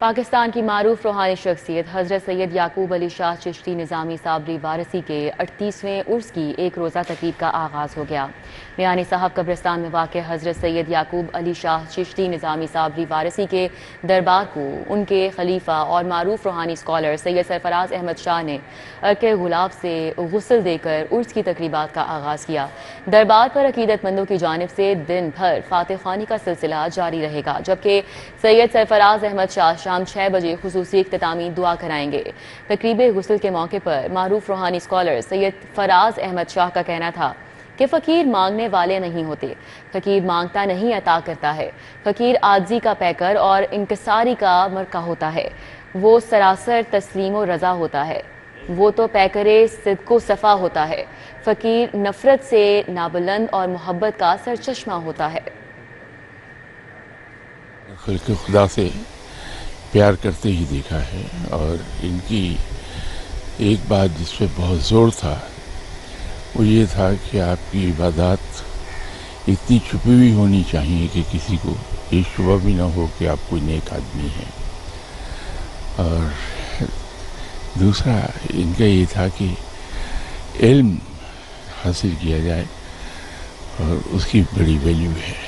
پاکستان کی معروف روحانی شخصیت حضرت سید یعقوب علی شاہ چشتی نظامی صابری وارثی کے 38ویں عرس کی ایک روزہ تقریب کا آغاز ہو گیا۔ میانی صاحب قبرستان میں واقع حضرت سید یعقوب علی شاہ چشتی نظامی صابری وارثی کے دربار کو ان کے خلیفہ اور معروف روحانی اسکالر سید سرفراز احمد شاہ نے عرق گلاب سے غسل دے کر عرس کی تقریبات کا آغاز کیا۔ دربار پر عقیدت مندوں کی جانب سے دن بھر فاتح خوانی کا سلسلہ جاری رہے گا، جبکہ سید سرفراز احمد شاہ شام 6 بجے خصوصی اختتامی دعا کرائیں گے۔ تقریب غسل کے موقع پر معروف روحانی اسکالر سید فراز احمد شاہ کا کہنا تھا کہ فقیر مانگنے والے نہیں ہوتے، فقیر مانگتا نہیں عطا کرتا ہے، فقیر عاجزی کا پیکر اور انکساری کا مرکہ ہوتا ہے، وہ سراسر تسلیم و رضا ہوتا ہے، وہ تو پیکرے صدق و صفا ہوتا ہے، فقیر نفرت سے نابلند اور محبت کا سرچشمہ ہوتا ہے۔ خلق خدا سے پیار کرتے ہی دیکھا ہے، اور ان کی ایک بات جس پہ بہت زور تھا وہ یہ تھا کہ آپ کی عبادات اتنی چھپی ہوئی ہونی چاہیے کہ کسی کو یہ شبہ بھی نہ ہو کہ آپ کوئی نیک آدمی ہیں۔ اور دوسرا ان کا یہ تھا کہ علم حاصل کیا جائے، اور اس کی بڑی ویلیو ہے۔